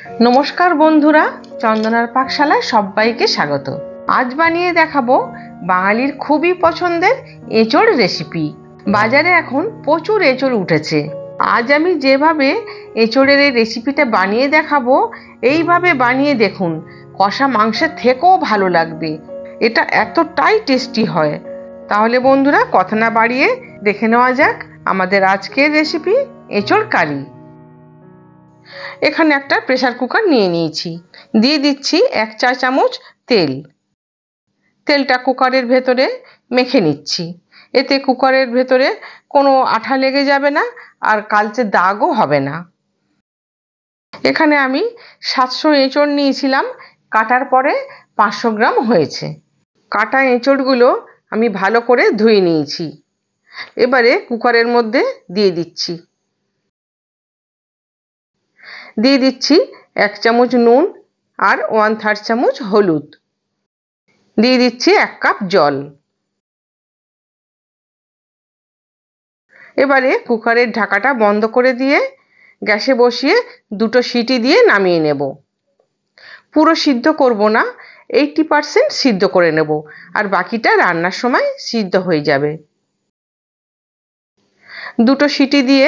নমস্কার বন্ধুরা, চন্দনার পাকশালায় সবাইকে স্বাগত। আজ বানিয়ে দেখাবো বাঙালির খুবই পছন্দের এঁচোড় রেসিপি। বাজারে এখন প্রচুর এঁচোড় উঠেছে। আজ আমি যেভাবে এঁচোড়ের এই রেসিপিটা বানিয়ে দেখাবো, এইভাবে বানিয়ে দেখুন, কষা মাংসের থেকেও ভালো লাগবে। এটা এতটাই টেস্টি হয়। তাহলে বন্ধুরা, কথা না বাড়িয়ে দেখে নেওয়া যাক আমাদের আজকের রেসিপি এঁচোড় কারি। এখানে একটা প্রেসার কুকার নিয়ে নিয়েছি। দিয়ে দিচ্ছি 1 চা চামচ তেল। তেলটা কুকারের ভেতরে মেখে নিচ্ছি। এতে কুকারের ভেতরে কোনো আঠা লেগে যাবে না, আর কালচে দাগও হবে না। এখানে আমি 700 এঁচোড় নিয়েছিলাম, কাটার পরে 500 গ্রাম হয়েছে। কাটা এঁচোড়গুলো আমি ভালো করে ধুয়ে নিয়েছি। এবারে কুকারের মধ্যে দিয়ে দিচ্ছি 1 চামচ নুন আর 1/3 চামচ হলুদ। দিয়ে দিচ্ছি 1 কাপ জল। এবারে কুকারের ঢাকাটা বন্ধ করে দিয়ে গ্যাসে বসিয়ে 2টো সিটি দিয়ে নামিয়ে নেব। পুরো সিদ্ধ করব না, 80% সিদ্ধ করে নেব, আর বাকিটা রান্নার সময় সিদ্ধ হয়ে যাবে। 2টো সিটি দিয়ে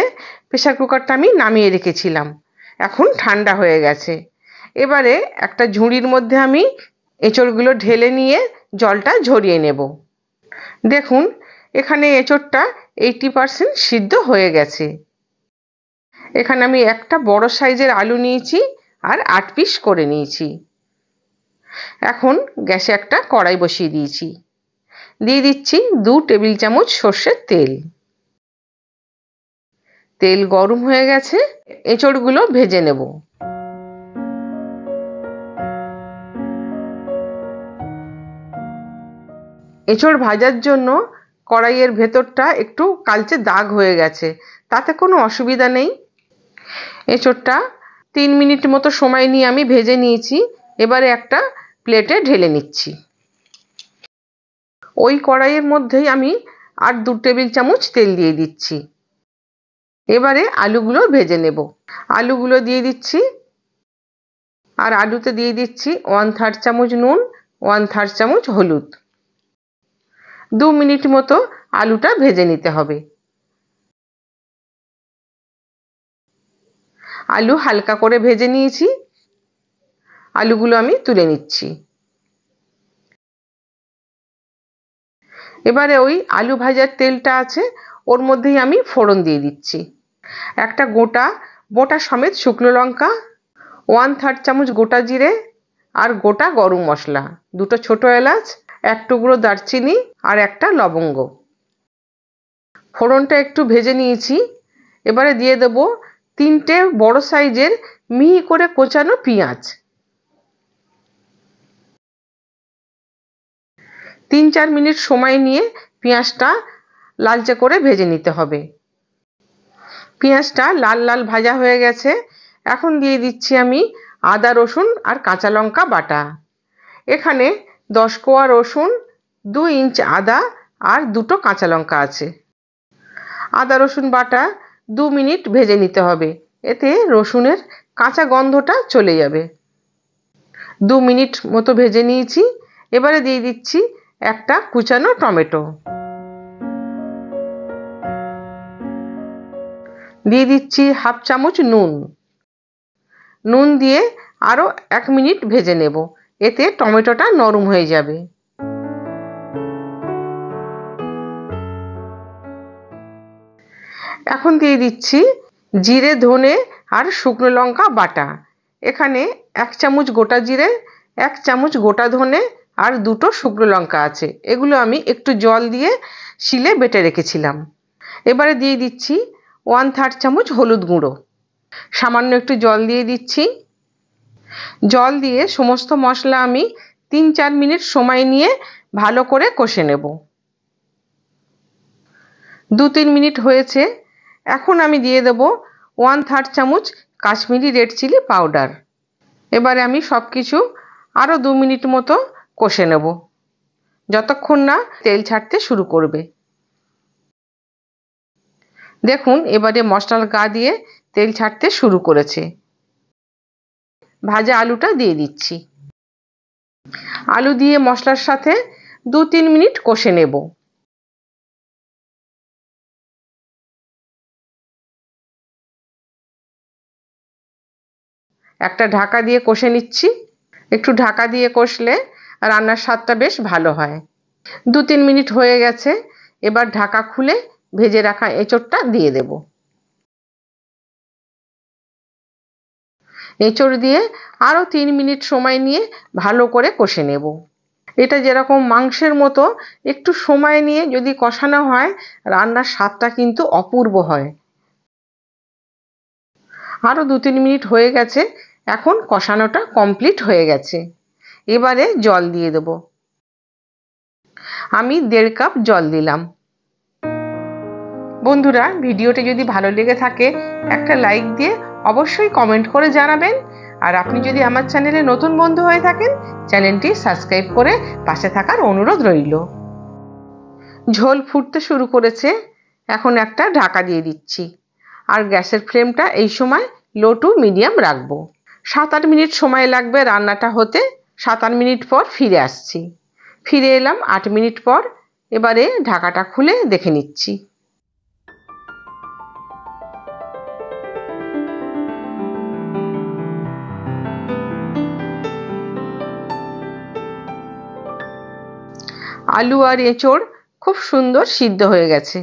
প্রেসার কুকারটা আমি নামিয়ে রেখেছিলাম। এখন ঠান্ডা হয়ে গেছে। এবারে একটা ঝুড়ির মধ্যে আমি এঁচোড়গুলো ঢেলে নিয়ে জলটা ঝরিয়ে নেব। দেখুন, এখানে এঁচোড়টা 80% সিদ্ধ হয়ে গেছে। এখানে আমি একটা বড় সাইজের আলু নিয়েছি আর 8 পিস করে নিয়েছি। এখন গ্যাসে একটা কড়াই বসিয়ে দিয়েছি। দিয়ে দিচ্ছি 2 টেবিল চামচ সর্ষের তেল। তেল গরম হয়ে গেছে, এঁচোড়গুলো ভেজে নেব। এঁচোড় ভাজার জন্য কড়াইয়ের ভেতরটা একটু কালচে দাগ হয়ে গেছে, তাতে কোনো অসুবিধা নেই। এঁচোড়টা 3 মিনিট মতো সময় নিয়ে আমি ভেজে নিয়েছি। এবারে একটা প্লেটে ঢেলে নিচ্ছি। ওই কড়াইয়ের মধ্যেই আমি আর 2 টেবিল চামচ তেল দিয়ে দিচ্ছি। এবারে আলুগুলো ভেজে নেব। আলুগুলো দিয়ে দিচ্ছি, আর আলুতে দিয়ে দিচ্ছি 1/3 চামচ নুন, 1/3 চামচ হলুদ। 2 মিনিট মতো আলুটা ভেজে নিতে হবে। আলু হালকা করে ভেজে নিয়েছি। আলুগুলো আমি তুলে নিচ্ছি। এবারে ওই আলু ভাজার তেলটা আছে, ওর মধ্যেই আমি ফোড়ন দিয়ে দিচ্ছি। একটা গোটা সমেত শুকনো লঙ্কা, 1/3 চামচ গোটা জিরে, আর গোটা গরম মশলা, 2টো ছোট এলাচ, 1 টুকরো দারচিনি, আর একটা লবঙ্গ। ফোড়নটা একটু ভেজে নিয়েছি। এবারে দিয়ে দেবো 3টে বড় সাইজের মিহি করে কোচানো পেঁয়াজ। 3-4 মিনিট সময় নিয়ে পেঁয়াজটা লালচে করে ভেজে নিতে হবে। পেঁয়াজটা লাল লাল ভাজা হয়ে গেছে। এখন দিয়ে দিচ্ছি আমি আদা, রসুন আর কাঁচা লঙ্কা বাটা। এখানে 10 কোয়া রসুন, 2 ইঞ্চ আদা আর 2টো কাঁচা লঙ্কা আছে। আদা রসুন বাটা 2 মিনিট ভেজে নিতে হবে, এতে রসুনের কাঁচা গন্ধটা চলে যাবে। 2 মিনিট মতো ভেজে নিয়েছি। এবারে দিয়ে দিচ্ছি একটা কুচানো টমেটো। দিয়ে দিচ্ছি 1/2 চামচ নুন। নুন দিয়ে আরো 1 মিনিট ভেজে নেব, এতে টমেটোটা নরম হয়ে যাবে। এখন দিয়ে দিচ্ছি জিরে, ধনে আর শুকনো লঙ্কা বাটা। এখানে 1 চামচ গোটা জিরে, 1 চামচ গোটা ধনে আর 2টো শুকনো লঙ্কা আছে। এগুলো আমি একটু জল দিয়ে শিলে বেটে রেখেছিলাম। এবারে দিয়ে দিচ্ছি 1/3 চামচ হলুদ গুঁড়ো। সামান্য একটু জল দিয়ে দিচ্ছি। জল দিয়ে সমস্ত মশলা আমি 3-4 মিনিট সময় নিয়ে ভালো করে কষে নেব। 2-3 মিনিট হয়েছে। এখন আমি দিয়ে দেব 1/3 চামচ কাশ্মীরি রেড চিলি পাউডার। এবারে আমি সবকিছু আরো 2 মিনিট মতো কষে নেব, যতক্ষণ না তেল ছাড়তে শুরু করবে। দেখুন, এবারে মশলার গা দিয়ে তেল ছাড়তে শুরু করেছে। ভাজা আলুটা দিয়ে দিচ্ছি। আলু দিয়ে মশলার সাথে 2-3 মিনিট কষে নেব। একটা ঢাকা দিয়ে কষে নিচ্ছি। একটু ঢাকা দিয়ে কষলে রান্নার স্বাদটা বেশ ভালো হয়। 2-3 মিনিট হয়ে গেছে, এবার ঢাকা খুলে ভেজে রাখা এঁচোড়টা দিয়ে দেব। এঁচোড় দিয়ে আরও 3 মিনিট সময় নিয়ে ভালো করে কষে নেব। এটা যেরকম মাংসের মতো একটু সময় নিয়ে যদি কষানো হয়, রান্নার স্বাদটা কিন্তু অপূর্ব হয়। আরও 2-3 মিনিট হয়ে গেছে, এখন কষানোটা কমপ্লিট হয়ে গেছে। এবারে জল দিয়ে দেব। আমি 1.5 কাপ জল দিলাম। বন্ধুরা, ভিডিওটি যদি ভালো লেগে থাকে একটা লাইক দিয়ে অবশ্যই কমেন্ট করে জানাবেন। আর আপনি যদি আমার চ্যানেলে নতুন বন্ধু হয়ে থাকেন, চ্যানেলটি সাবস্ক্রাইব করে পাশে থাকার অনুরোধ রইল। ঝোল ফুটতে শুরু করেছে, এখন একটা ঢাকা দিয়ে দিচ্ছি। আর গ্যাসের ফ্লেমটা এই সময় লো টু মিডিয়াম রাখবো। 7-8 মিনিট সময় লাগবে রান্নাটা হতে। 7-8 মিনিট পর ফিরে আসছি। ফিরে এলাম 8 মিনিট পর। এবারে ঢাকাটা খুলে দেখে নিচ্ছি। আলু আর এঁচোড় খুব সুন্দর সিদ্ধ হয়ে গেছে।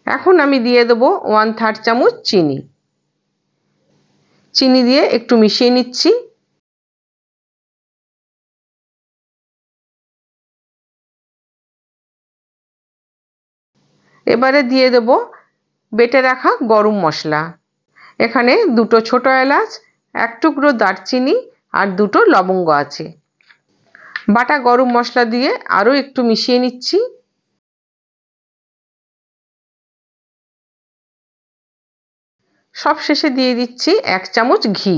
এখন আমি দিয়ে দেবো 1/3 চামচ চিনি। চিনি দিয়ে একটু মিশিয়ে নিচ্ছি। এবারে দিয়ে দেবো বেটে রাখা গরম মশলা। এখানে 2টো ছোট এলাচ, 1 টুকরো দারচিনি আর 2টো লবঙ্গ আছে। বাটা গরম মশলা দিয়ে আরও একটু মিশিয়ে নিচ্ছি। সব শেষে দিয়ে দিচ্ছি 1 চামচ ঘি।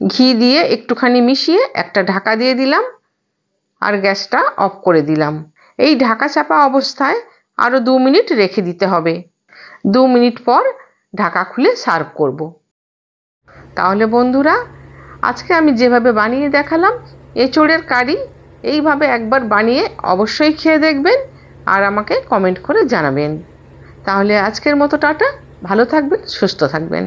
ঘি দিয়ে একটুখানি মিশিয়ে একটা ঢাকা দিয়ে দিলাম আর গ্যাসটা অফ করে দিলাম। এই ঢাকা চাপা অবস্থায় আরও 2 মিনিট রেখে দিতে হবে। 2 মিনিট পর ঢাকা খুলে সার্ভ করব। তাহলে বন্ধুরা, আজকে আমি যেভাবে বানিয়ে দেখালাম এঁচোড়ের কারি, এইভাবে একবার বানিয়ে অবশ্যই খেয়ে দেখবেন আর আমাকে কমেন্ট করে জানাবেন। তাহলে আজকের মতো টাটা। ভালো থাকবেন, সুস্থ থাকবেন।